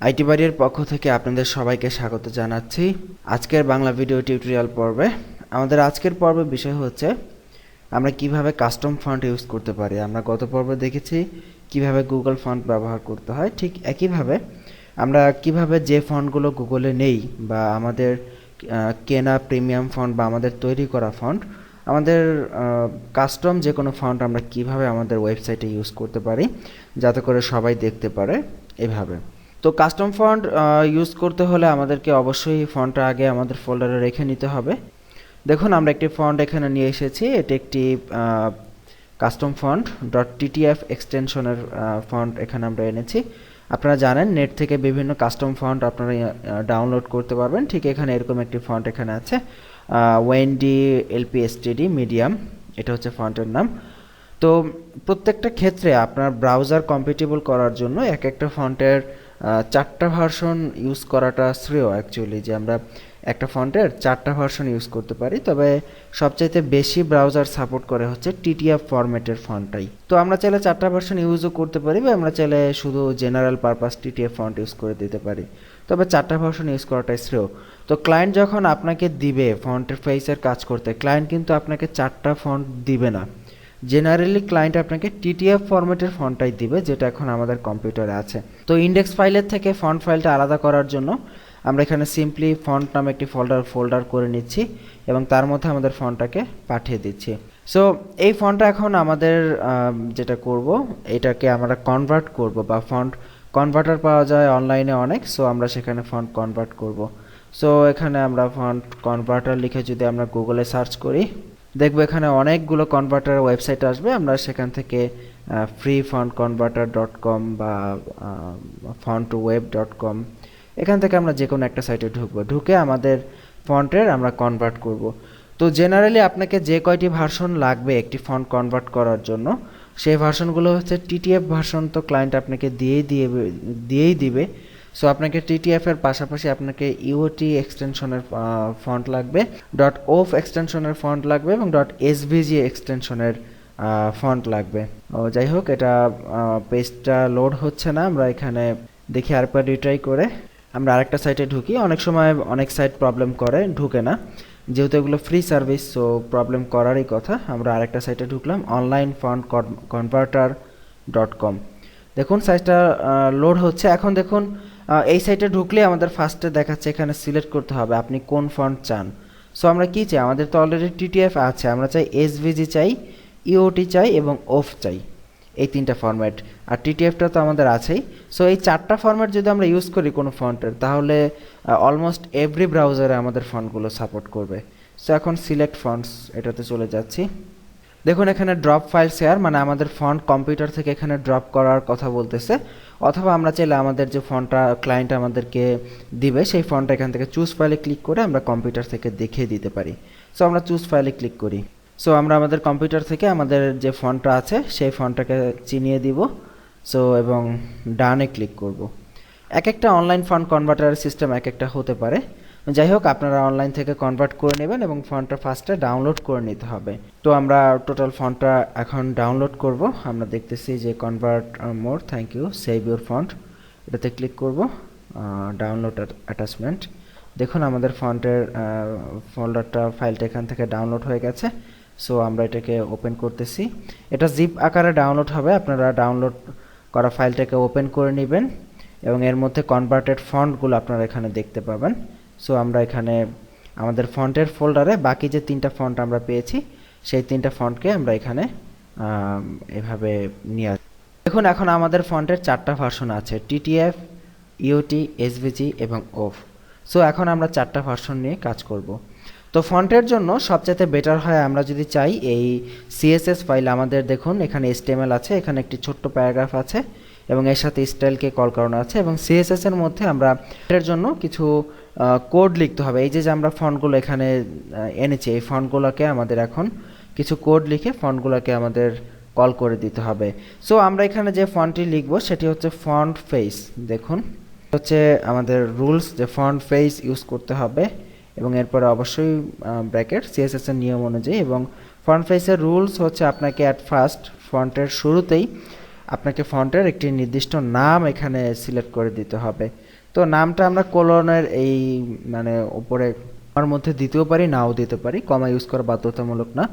IT বাড়ির পক্ষ থেকে আপনাদের সবাইকে স্বাগত জানাচ্ছি আজকের বাংলা ভিডিও টিউটোরিয়াল পর্বে। আমাদের আজকের পর্বের বিষয় হচ্ছে আমরা কিভাবে কাস্টম ফন্ট ইউজ করতে পারি। আমরা গত পর্বে দেখেছি কিভাবে গুগল ফন্ট ব্যবহার করতে হয়, ঠিক একইভাবে আমরা কিভাবে যে ফন্টগুলো গুগলে নেই বা আমাদের কেনা প্রিমিয়াম ফন্ট বা আমাদের তৈরি করা ফন্ট, আমাদের কাস্টম যে কোনো ফন্ট আমরা কিভাবে আমাদের ওয়েবসাইটে ইউজ করতে পারি যাতে করে সবাই দেখতে পারে এভাবে। তো কাস্টম ফন্ট ইউজ করতে হলে আমাদেরকে অবশ্যই ফন্টটা আগে আমাদের ফোল্ডারে রেখে নিতে হবে। দেখুন আমরা একটি ফন্ট এখানে নিয়ে এসেছি, এটি একটি কাস্টম ফন্ট .ttf এক্সটেনশনের ফন্ট এখানে আমরা এনেছি। আপনারা জানেন নেট থেকে বিভিন্ন কাস্টম ফন্ট আপনারা ডাউনলোড করতে পারবেন। ঠিক এখানে এরকম একটি ফন্ট এখানে আছে, ওয়েন্ডি LPSTD মিডিয়াম, এটা হচ্ছে ফন্টের নাম। তো প্রত্যেকটা ক্ষেত্রে আপনার ব্রাউজার কম্প্যাটিবল করার জন্য এক একটা ফন্টের 4টা ভার্সন ইউজ করাটা শ্রেয় অ্যাকচুয়ালি, যে আমরা একটা ফন্টের 4টা ভার্সন ইউজ করতে পারি। তবে সবচাইতে বেশি ব্রাউজার সাপোর্ট করে হচ্ছে TTF ফরম্যাটের ফন্টটাই। তো আমরা চাইলে 4টা ভার্সন ইউজও করতে পারি বা আমরা চাইলে শুধু general purpose TTF font use করে দিতে পারি, তবে 4টা ভার্সন ইউজ করাটাই শ্রেয়। তো ক্লায়েন্ট যখন আপনাকে দিবে ফন্টের ফেসের কাজ করতে, ক্লায়েন্ট কিন্তু আপনাকে 4টা ফন্ট দিবে না। জেনারেলি ক্লায়েন্ট আপনাকে TTF ফরম্যাটের ফন্টটাই দিবে, যেটা এখন আমাদের কম্পিউটারে আছে। তো ইন্ডেক্স ফাইলের থেকে ফন্ট ফাইলটা আলাদা করার জন্য আমরা এখানে সিম্পলি ফন্ট নামে একটি ফোল্ডার করে নিচ্ছি এবং তার মধ্যে আমাদের ফন্টটাকে পাঠিয়ে দিচ্ছি। সো এই ফন্টটা এখন আমাদের যেটা করব, এটাকে আমরা কনভার্ট করব বা ফন্ট কনভার্টার পাওয়া যায় অনলাইনে অনেক। সো আমরা সেখানে ফন্ট কনভার্ট করব। সো এখানে আমরা ফন্ট কনভার্টার লিখে যদি আমরা গুগলে সার্চ করি, দেখবো এখানে অনেকগুলো কনভার্টার ওয়েবসাইট আসবে। আমরা সেখান থেকে freefontconverter.com বা fontweb.com, এখান থেকে আমরা যে কোনো একটা সাইটে ঢুকে আমাদের ফন্টের আমরা কনভার্ট করব। তো জেনারেলি আপনাকে যে কয়টি ভার্সন লাগবে একটি ফন্ট কনভার্ট করার জন্য, সেই ভার্সনগুলো হচ্ছে TTF ভার্সন। তো ক্লায়েন্ট আপনাকে দিয়েই দিবে। সো আপনাকে TTF এর পাশাপাশি আপনাকে UOT এক্সটেনশনের ফন্ট লাগবে, .off এক্সটেনশনের ফন্ট লাগবে এবং .svg এক্সটেনশনের ফন্ট লাগবে। যাই হোক, এটা পেজটা লোড হচ্ছে না, আমরা এখানে দেখি আরেকবার রিট্রাই করে আমরা আরেকটা সাইটে ঢুকি। অনেক সময় অনেক সাইট প্রবলেম করে, ঢুকে না, যেহেতু এগুলো ফ্রি সার্ভিস, সো প্রবলেম করারই কথা। আমরা আরেকটা সাইটে ঢুকলাম, onlinefontconverter.com। দেখুন সাইটটা লোড হচ্ছে। এখন দেখুন এই সাইটে ঢুকলে আমাদের ফার্স্টে দেখাচ্ছে এখানে সিলেক্ট করতে হবে আপনি কোন ফন্ট চান। সো আমরা কি চাই, আমাদের তো অলরেডি TTF আছে, আমরা চাই SVG চাই, UOT চাই এবং OFF চাই, এই 3টা ফরম্যাট। আর TTFটা তো আমাদের আছেই। সো এই 4টা ফরম্যাট যদি আমরা ইউজ করি কোনো ফন্টের, তাহলে অলমোস্ট এভরি ব্রাউজারে আমাদের ফন্টগুলো সাপোর্ট করবে। সো এখন সিলেক্ট ফন্টস এটাতে চলে যাচ্ছি। দেখুন এখানে ড্রপ ফাইল শেয়ার, মানে আমাদের ফন্ট কম্পিউটার থেকে এখানে ড্রপ করার কথা বলতেছে। অথবা আমরা চাইলে আমাদের যে ফন্টটা ক্লায়েন্ট আমাদেরকে দিবে সেই ফন্টটা এখান থেকে চুজ ফাইলে ক্লিক করে আমরা কম্পিউটার থেকে দেখিয়ে দিতে পারি। সো আমরা চুজ ফাইলে ক্লিক করি। সো আমরা আমাদের কম্পিউটার থেকে আমাদের যে ফন্টটা আছে সেই ফন্টটাকে চিনিয়ে দিব। সো এবং ডানে ক্লিক করব। এক একটা অনলাইন ফন্ট কনভার্টারের সিস্টেম এক একটা হতে পারে। যাই হোক, আপনারা অনলাইন থেকে কনভার্ট করে নেবেন এবং ফন্টটা ফার্স্টে ডাউনলোড করে নিতে হবে। তো আমরা টোটাল ফন্টটা এখন ডাউনলোড করব। আমরা দেখতেছি যে convert more, thank you, save your font, এটাতে ক্লিক করব, ডাউনলোড অ্যাটাচমেন্ট। দেখুন আমাদের ফন্টের ফোল্ডারটা ফাইলটা এখান থেকে ডাউনলোড হয়ে গেছে। সো আমরা এটাকে ওপেন করতেছি। এটা জিপ আকারে ডাউনলোড হবে, আপনারা ডাউনলোড করা ফাইলটাকে ওপেন করে নেবেন এবং এর মধ্যে কনভার্টেড ফন্টগুলো আপনারা এখানে দেখতে পাবেন। সো আমরা এখানে আমাদের ফন্টের ফোল্ডারে বাকি যে 3টা ফন্ট আমরা পেয়েছি সেই 3টা ফন্টকে আমরা এখানে এভাবে নিয়ে আসি। দেখুন এখন আমাদের ফন্টের 4টা ভার্সন আছে, TTF, UOT, SVG এবং OFF। সো এখন আমরা 4টা ভার্সন নিয়ে কাজ করব। তো ফন্টের জন্য সবচেয়ে বেটার হয় আমরা যদি চাই এই CSS ফাইল, আমাদের দেখুন এখানে HTML আছে, এখানে একটি ছোট্ট প্যারাগ্রাফ আছে এবং এর সাথে স্টাইলকে কল করানো আছে এবং CSS এর মধ্যে আমরা এর জন্য কিছু কোড লিখতে হবে। এই যে আমরা ফন্টগুলো এখানে এনেছি, এই ফন্টগুলোকে আমাদের এখন কিছু কোড লিখে ফন্টগুলোকে আমাদের কল করে দিতে হবে। সো আমরা এখানে যে ফন্টটি লিখব সেটি হচ্ছে ফন্ট ফেস। দেখুন হচ্ছে আমাদের রুলস যে ফন্ট ফেস ইউজ করতে হবে এবং এরপরে অবশ্যই ব্র্যাকেট CSS এর নিয়ম অনুযায়ী এবং ফন্ট ফেসের রুলস হচ্ছে আপনাকে অ্যাট ফার্স্ট ফন্টের শুরুতেই আপনাকে ফন্টের একটি নির্দিষ্ট নাম এখানে সিলেক্ট করে দিতে হবে। তো নামটা আমরা কোলনের এই মানে উপরে কমার মধ্যে দিতেও পারি, নাও দিতে পারি, কমা ইউজ করা বাধ্যতামূলক না।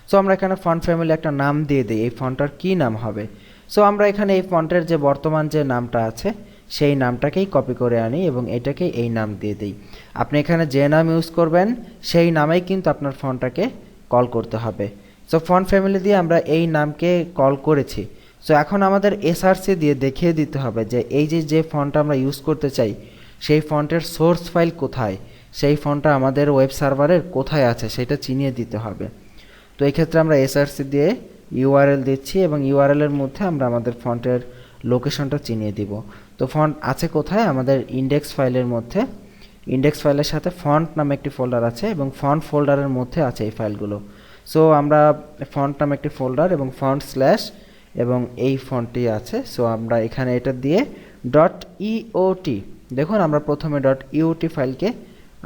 সো আমরা এখানে ফন্ট ফ্যামিলি একটা নাম দিয়ে দিই, এই ফন্টটার কী নাম হবে। সো আমরা এখানে এই ফন্টের যে বর্তমান যে নামটা আছে সেই নামটাকেই কপি করে আনি এবং এটাকে এই নাম দিয়ে দিই। আপনি এখানে যে নাম ইউজ করবেন সেই নামেই কিন্তু আপনার ফন্টটাকে কল করতে হবে। সো ফন্ট ফ্যামিলি দিয়ে আমরা এই নামকে কল করেছি। সো এখন আমাদের এসআরসি দিয়ে দেখিয়ে দিতে হবে যে এই যে ফন্টটা আমরা ইউজ করতে চাই সেই ফন্টের সোর্স ফাইল কোথায়, সেই ফন্টটা আমাদের ওয়েব সার্ভারের কোথায় আছে সেটা চিনিয়ে দিতে হবে। তো এই ক্ষেত্রে আমরা এসআরসি দিয়ে ইউআরএল দিচ্ছি এবং ইউআরএল এর মধ্যে আমরা আমাদের ফন্টের লোকেশনটা চিনিয়ে দিব। তো ফন্ট আছে কোথায়, আমাদের ইন্ডেক্স ফাইলের মধ্যে। ইন্ডেক্স ফাইলের সাথে ফন্ট নামে একটি ফোল্ডার আছে এবং ফন্ট ফোল্ডারের মধ্যে আছে এই ফাইলগুলো। সো আমরা ফন্ট নামে একটি ফোল্ডার এবং ফন্ট স্ল্যাশ এবং এই ফন্টটি আছে। সো আমরা এখানে এটা দিয়ে ডট ইওটি, দেখুন আমরা প্রথমে ডট ইওটি ফাইলকে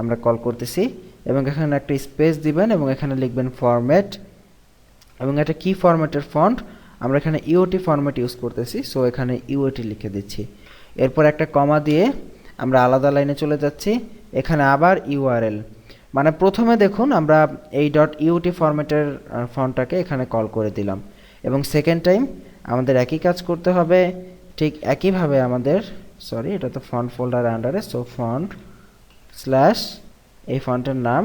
আমরা কল করতেছি এবং এখানে একটা স্পেস দিবেন এবং এখানে লিখবেন ফরম্যাট এবং এটা কি ফরম্যাটের ফন্ট, আমরা এখানে ইওটি ফরম্যাট ইউজ করতেছি। সো এখানে ইওটি লিখে দিচ্ছি। এরপর একটা কমা দিয়ে আমরা আলাদা লাইনে চলে যাচ্ছি, এখানে আবার ইউআরএল, মানে প্রথমে দেখুন আমরা এই ডট ইউটি ফরম্যাটের ফন্টটাকে এখানে কল করে দিলাম এবং সেকেন্ড টাইম আমাদের একই কাজ করতে হবে। ঠিক একইভাবে আমাদের এটা তো ফন্ট ফোল্ডার আন্ডারে, সো ফন্ট স্ল্যাশ এই ফন্টের নাম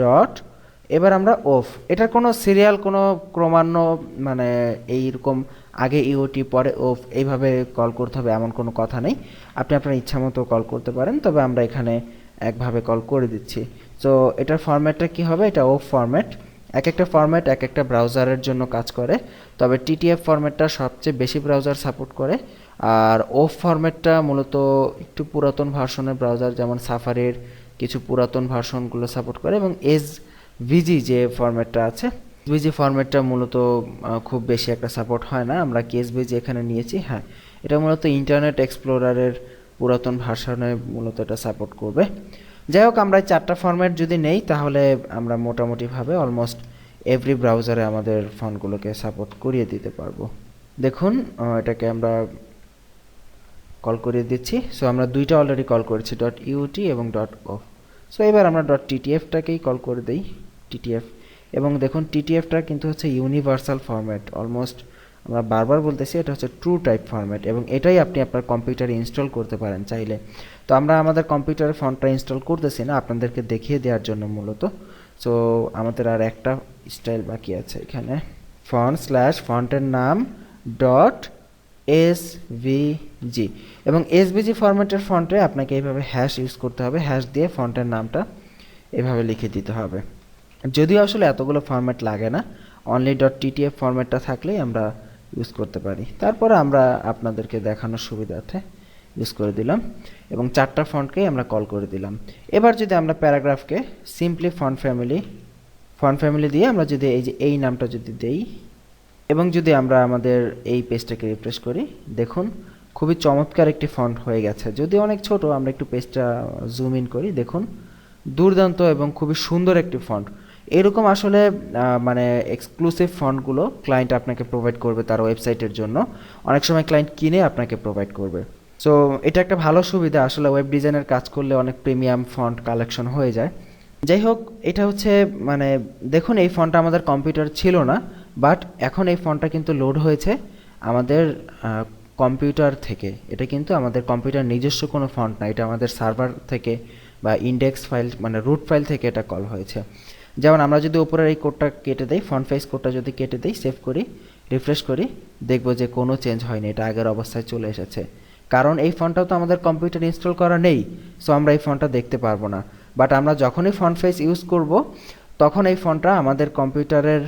ডট, এবার আমরা ওফ, এটার কোনো সিরিয়াল কোনো ক্রমান্য মানে এইরকম আগে ইওটি পরে ওফ এইভাবে কল করতে হবে এমন কোনো কথা নেই, আপনি আপনার ইচ্ছা মতো কল করতে পারেন, তবে আমরা এখানে একভাবে কল করে দিচ্ছি। তো এটার ফরম্যাটটা কি হবে, এটা ওফ ফরম্যাট। এক একটা ফরম্যাট এক একটা ব্রাউজারের জন্য কাজ করে, তবে টিটিএফ ফরম্যাটটা সবচেয়ে বেশি ব্রাউজার সাপোর্ট করে, আর ওফ ফরম্যাটটা মূলত একটু পুরাতন ভার্সনের ব্রাউজার যেমন সাফারির কিছু পুরাতন ভার্সনগুলো সাপোর্ট করে এবং ভিজি যে ফরম্যাটটা আছে, ভিজি ফরম্যাটটা মূলত খুব বেশি একটা সাপোর্ট হয় না। আমরা ভিজি এখানে নিয়েছি, হ্যাঁ এটা মূলত ইন্টারনেট এক্সপ্লোরারের পুরাতন ভার্সনে মূলত এটা সাপোর্ট করবে। যাই হোক, আমরা চারটা ফরম্যাট যদি নেই তাহলে আমরা মোটামুটিভাবে অলমোস্ট এভরি ব্রাউজারে আমাদের ফন্টগুলোকে সাপোর্ট করিয়ে দিতে পারবো। দেখুন এটাকে আমরা কল করিয়ে দিচ্ছি। সো আমরা দুইটা অলরেডি কল করেছি, ডট ইউটি এবং ডট অফ। সো এবার আমরা ডট টিটিএফটাকেই কল করে দিই, টিটিএফ। এবং দেখুন টিটিএফটা কিন্তু হচ্ছে ইউনিভার্সাল ফরম্যাট, অলমোস্ট আমরা বারবার বলতেছি এটা হচ্ছে ট্রু টাইপ ফরম্যাট এবং এটাই আপনি আপনার কম্পিউটারে ইনস্টল করতে পারেন চাইলে। তো আমরা আমাদের কম্পিউটারে ফন্টটা ইনস্টল করতেছি না, আপনাদেরকে দেখিয়ে দেওয়ার জন্য মূলত। সো আমাদের আর একটা স্টাইল বাকি আছে এখানে, ফন্ট স্ল্যাশ ফন্টের নাম ডট এসভিজি এবং এসভিজি ফরম্যাটের ফন্টে আপনাকে এইভাবে হ্যাশ ইউজ করতে হবে, হ্যাশ দিয়ে ফন্টের নামটা এভাবে লিখে দিতে হবে। যদিও আসলে এতগুলো ফরম্যাট লাগে না, অনলি ডট টিটিএফ ফরম্যাটটা থাকলেই আমরা ইউজ করতে পারি। তারপরে আমরা আপনাদেরকে দেখানোর সুবিধার্থে ইউজ করে দিলাম এবং চারটা ফন্টকেই আমরা কল করে দিলাম। এবার যদি আমরা প্যারাগ্রাফকে সিম্পলি ফন্ট ফ্যামিলি দিয়ে আমরা যদি এই নামটা যদি দেই এবং যদি আমরা আমাদের এই পেজটাকে রিফ্রেশ করি, দেখুন খুবই চমৎকার একটি ফন্ট হয়ে গেছে। যদি অনেক ছোট, আমরা একটু পেজটা জুম ইন করি, দেখুন দুর্দান্ত এবং খুবই সুন্দর একটি ফন্ট। এরকম আসলে মানে এক্সক্লুসিভ ফন্টগুলো ক্লায়েন্ট আপনাকে প্রোভাইড করবে তার ওয়েবসাইটের জন্য, অনেক সময় ক্লায়েন্ট কিনে আপনাকে প্রোভাইড করবে। সো এটা একটা ভালো সুবিধা, আসলে ওয়েব ডিজাইনের কাজ করলে অনেক প্রিমিয়াম ফন্ট কালেকশন হয়ে যায়। যাই হোক, এটা হচ্ছে মানে দেখুন এই ফন্টটা আমাদের কম্পিউটার ছিল না, বাট এখন এই ফন্টটা কিন্তু লোড হয়েছে আমাদের কম্পিউটার থেকে। এটা কিন্তু আমাদের কম্পিউটার নিজস্ব কোনো ফন্ট না, এটা আমাদের সার্ভার থেকে বা ইন্ডেক্স ফাইল মানে রুট ফাইল থেকে এটা কল হয়েছে। যেমন আমরা যদি উপরের এই কোডটা কেটে দেই, ফন্ট ফেস কোডটা যদি কেটে দেই, সেভ করি, রিফ্রেশ করি, দেখবো যে কোনো চেঞ্জ হয়নি, এটা আগের অবস্থায় চলে এসেছে। কারণ এই ফন্টটাও তো আমাদের কম্পিউটারে ইনস্টল করা নেই, সো আমরা এই ফন্টটা দেখতে পারবো না। বাট আমরা যখনই ফন্ট ফেস ইউজ করব তখন এই ফন্টটা আমাদের কম্পিউটারের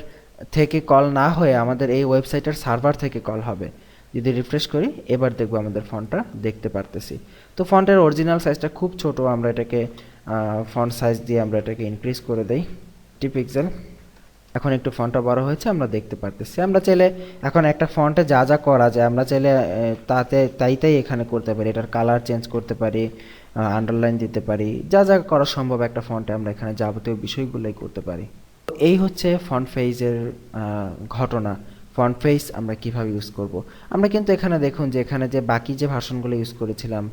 থেকে কল না হয়ে আমাদের এই ওয়েবসাইটের সার্ভার থেকে কল হবে। যদি রিফ্রেশ করি, এবার দেখবো আমাদের ফন্টটা দেখতে পারতেছি। তো ফন্টের অরিজিনাল সাইজটা খুব ছোট, আমরা এটাকে ফন্ট সাইজ দিয়ে আমরা এটাকে ইনক্রিজ করে দেই 50 পিক্সেল। এখন একটু ফন্টটা বড় হয়েছে, আমরা দেখতে পারতেছি। আমরা চাইলে এখন একটা ফন্টে যা যা করা যায় আমরা চাইলে তাই এখানে করতে পারি। এটার কালার চেঞ্জ করতে পারি, আন্ডারলাইন দিতে পারি, যা যা করা সম্ভব একটা ফন্টে আমরা এখানে যাবতীয় বিষয়গুলোই করতে পারি। এই হচ্ছে ফন্ট ফেজের ঘটনা। ফন্ট ফেজ আমরা কিভাবে ইউজ করব। আমরা কিন্তু এখানে দেখুন যে এখানে যে বাকি যে ভার্সনগুলো ইউজ করেছিলাম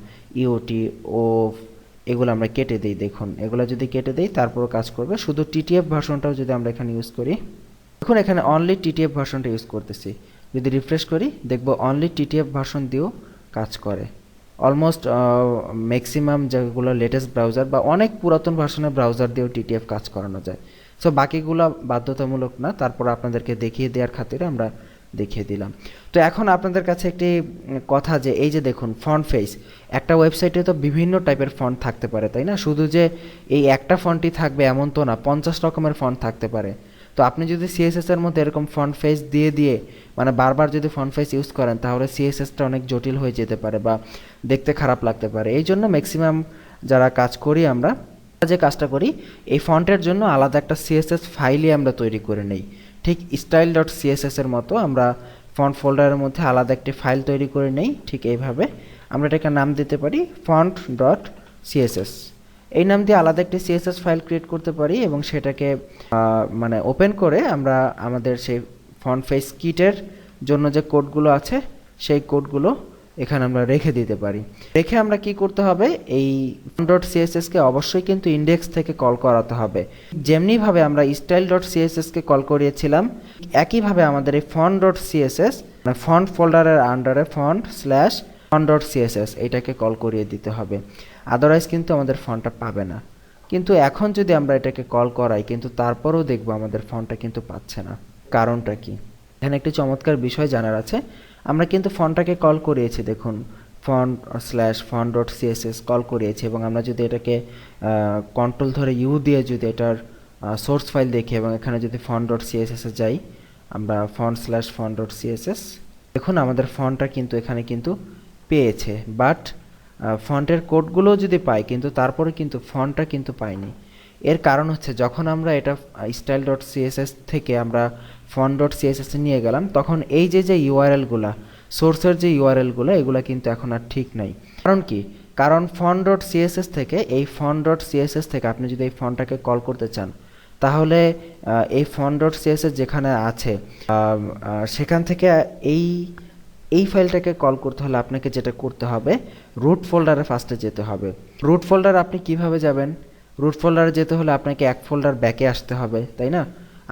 ইওটি ও এগুলো আমরা কেটে দিই। দেখুন এগুলো যদি কেটে দিই তারপরও কাজ করবে। শুধু টিটিএফ ভার্সনটাও যদি আমরা এখানে ইউজ করি, দেখুন এখানে অনলি টিটিএফ ভার্সনটা ইউজ করতেছি। যদি রিফ্রেশ করি দেখব অনলি টিটিএফ ভার্সন দিয়েও কাজ করে। অলমোস্ট ম্যাক্সিমাম যেগুলো লেটেস্ট ব্রাউজার বা অনেক পুরাতন ভার্সনের ব্রাউজার দিয়েও টিটিএফ কাজ করানো যায়। সো বাকিগুলো বাধ্যতামূলক না, তারপর আপনাদেরকে দেখিয়ে দেওয়ার খাতিরে আমরা দেখিয়ে দিলাম। তো এখন আপনাদের কাছে একটি কথা, যে এই যে দেখুন ফন্ট ফেজ, একটা ওয়েবসাইটে তো বিভিন্ন টাইপের ফন্ট থাকতে পারে, তাই না? শুধু যে এই একটা ফন্টই থাকবে এমন তো না, 50 রকমের ফন্ট থাকতে পারে। তো আপনি যদি সিএসএস এর মধ্যে এরকম ফন্ট ফেজ দিয়ে দিয়ে মানে বারবার যদি ফন্ট ফেজ ইউজ করেন, তাহলে সিএসএসটা অনেক জটিল হয়ে যেতে পারে বা দেখতে খারাপ লাগতে পারে। এই জন্য ম্যাক্সিমাম যারা কাজ করি আমরা যে কাজটা করি, এই ফন্টের জন্য আলাদা একটা সিএসএস ফাইলই আমরা তৈরি করে নেই। ঠিক স্টাইল ডট সিএসএস এর মতো আমরা ফন্ট ফোল্ডারের মধ্যে আলাদা একটি ফাইল তৈরি করে নেই। ঠিক এইভাবে আমরা এটাকে নাম দিতে পারি ফন্ট ডট সিএসএস। এই নাম দিয়ে আলাদা একটি সিএসএস ফাইল ক্রিয়েট করতে পারি এবং সেটাকে মানে ওপেন করে আমরা আমাদের সেই ফন্ট ফেজ কিটের জন্য যে কোডগুলো আছে সেই কোডগুলো এখানে আমরা রেখে দিতে পারি। রেখে আমরা কি করতে হবে, এই ফন্ট ডট সিএসএসকে অবশ্যই কিন্তু ইন্ডেক্স থেকে কল করাতে হবে। যেমনিভাবে আমরা স্টাইল ডট সিএসএসকে কল করিয়েছিলাম, একইভাবে আমাদের এই ফন্ট ডট সিএসএস মানে ফন্ট ফোল্ডারের আন্ডারে ফন্ট ডট সিএসএস এটাকে কল করিয়ে দিতে হবে। আদারওয়াইজ কিন্তু আমাদের ফন্টটা পাবে না। কিন্তু এখন যদি আমরা এটাকে কল করাই, কিন্তু তারপরেও দেখবো আমাদের ফন্টটা কিন্তু পাচ্ছে না। কারণটা কি? এখানে একটি চমৎকার বিষয় জানার আছে। আমরা কিন্তু ফন্টটাকে কল করিয়েছি, দেখুন ফন্ট ডট সিএসএস কল করিয়েছি, এবং আমরা যদি এটাকে কন্ট্রোল ধরে ইউ দিয়ে যদি এটার সোর্স ফাইল দেখি এবং এখানে যদি ফন্ট ডট সিএসএস এ যাই, আমরা ফন্ট ডট সিএসএস, দেখুন আমাদের ফন্টটা কিন্তু এখানে কিন্তু পেয়েছে, বাট ফন্টের কোডগুলো যদি পাই কিন্তু তারপরে কিন্তু ফন্টটা কিন্তু পাইনি। এর কারণ হচ্ছে যখন আমরা এটা স্টাইল ডট সিএসএস থেকে আমরা ফন্ট ডট সিএসএস এ নিয়ে গেলাম, তখন এই যে ইউআরএলগুলা সোর্সের যে ইউআরএলগুলো এগুলো কিন্তু এখন আর ঠিক নাই। কারণ কি? কারণ ফন্ট ডট সিএসএস থেকে এই ফন্ট ডট সিএসএস থেকে আপনি যদি এই ফন্টটাকে কল করতে চান, তাহলে এই ফন্ট ডট সিএসএস যেখানে আছে সেখান থেকে এই ফাইলটাকে কল করতে হলে আপনাকে যেটা করতে হবে, রুট ফোল্ডারে ফার্স্টে যেতে হবে। রুট ফোল্ডার আপনি কিভাবে যাবেন? রুট ফোল্ডারে যেতে হলে আপনাকে এক ফোল্ডার ব্যাকে আসতে হবে, তাই না?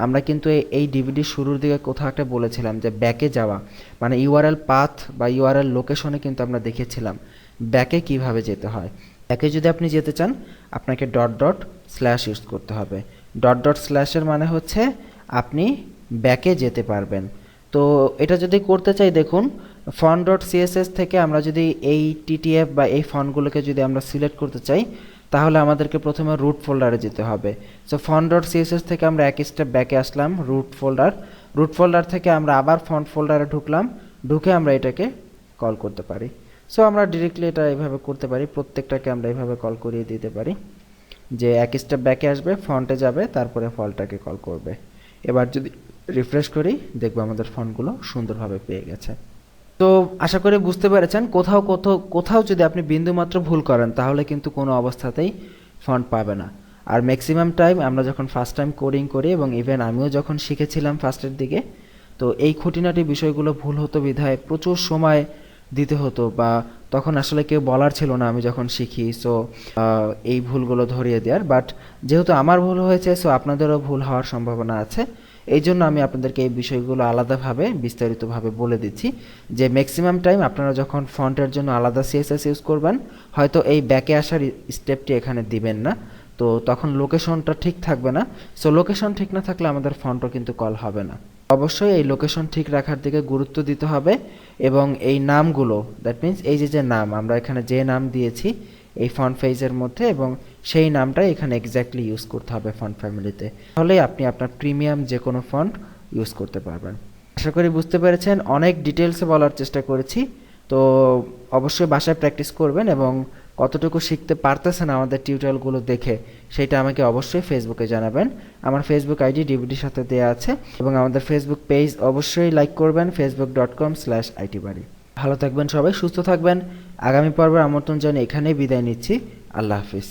আমরা কিন্তু এই ডিভিডির শুরুর দিকে কোথাও একটা বলেছিলাম যে ব্যাকে যাওয়া মানে ইউআরএল পাথ বা ইউআরএল লোকেশনে কিন্তু আমরা দেখেছিলাম ব্যাকে কিভাবে যেতে হয়। ব্যাকে যদি আপনি যেতে চান, আপনাকে ডট ডট স্ল্যাশ ইউজ করতে হবে। ডট ডট স্ল্যাশের মানে হচ্ছে আপনি ব্যাকে যেতে পারবেন। তো এটা যদি করতে চাই, দেখুন ফন্ট ডট সিএসএস থেকে আমরা যদি এই টিটিএফ বা এই ফন্টগুলোকে যদি আমরা সিলেক্ট করতে চাই, তাহলে আমাদেরকে প্রথমে রুট ফোল্ডারে যেতে হবে। সো ফন্ট ডট সিএসএস থেকে আমরা এক স্টেপ ব্যাকে আসলাম, রুট ফোল্ডার থেকে আমরা আবার ফন্ট ফোল্ডারে ঢুকলাম, ঢুকে আমরা এটাকে কল করতে পারি। সো আমরা ডিরেক্টলি এটা এইভাবে করতে পারি, প্রত্যেকটাকে আমরা এইভাবে কল করিয়ে দিতে পারি যে এক স্টেপ ব্যাকে আসবে, ফন্টে যাবে, তারপরে ফলটাকে কল করবে। এবার যদি রিফ্রেশ করি, দেখবো আমাদের ফন্টগুলো সুন্দরভাবে পেয়ে গেছে। তো আশা করি বুঝতে পেরেছেন, কোথাও যদি আপনি বিন্দুমাত্র ভুল করেন তাহলে কিন্তু কোনো অবস্থাতেই ফন্ট পাবে না। আর ম্যাক্সিমাম টাইম আমরা যখন ফার্স্ট টাইম কোডিং করি, এবং ইভেন আমিও যখন শিখেছিলাম ফার্স্টের দিকে, তো এই খুঁটিনাটি বিষয়গুলো ভুল হতো বিধায় প্রচুর সময় দিতে হতো, বা তখন আসলে কেউ বলার ছিল না আমি যখন শিখি। সো এই ভুলগুলো ধরিয়ে দেওয়ার, বাট যেহেতু আমার ভুল হয়েছে, সো আপনাদেরও ভুল হওয়ার সম্ভাবনা আছে। এই জন্য আমি আপনাদেরকে এই বিষয়গুলো আলাদাভাবে বিস্তারিতভাবে বলে দিচ্ছি যে ম্যাক্সিমাম টাইম আপনারা যখন ফন্টের জন্য আলাদা সিএসএস ইউজ করবেন, হয়তো এই ব্যাকে আসার স্টেপটি এখানে দিবেন না, তো তখন লোকেশনটা ঠিক থাকবে না। সো লোকেশন ঠিক না থাকলে আমাদের ফন্টও কিন্তু কল হবে না। অবশ্যই এই লোকেশন ঠিক রাখার দিকে গুরুত্ব দিতে হবে, এবং এই নামগুলো, দ্যাট মিন্স এই যে নাম আমরা এখানে যে নাম দিয়েছি এই ফন্ট ফেজের মধ্যে, এবং সেই নামটাই এখানে এক্স্যাক্টলি ইউজ করতে হবে ফন্ট ফ্যামিলিতে, তাহলেই আপনি আপনার প্রিমিয়াম যে কোনো ফন্ট ইউজ করতে পারবেন। আশা করি বুঝতে পেরেছেন, অনেক ডিটেলসে বলার চেষ্টা করেছি। তো অবশ্যই বাসায় প্র্যাকটিস করবেন, এবং কতটুকু শিখতে পারতেছেন আমাদের টিউটোরিয়ালগুলো দেখে সেটা আমাকে অবশ্যই ফেসবুকে জানাবেন। আমার ফেসবুক আইডি ডিভিডির সাথে দেওয়া আছে, এবং আমাদের ফেসবুক পেজ অবশ্যই লাইক করবেন, facebook.com/itbuddy। ভালো থাকবেন সবাই, সুস্থ থাকবেন। আগামী পর্বের আমন্ত্রণ জানিয়ে এখানেই বিদায় নিচ্ছি। আল্লাহ হাফিজ।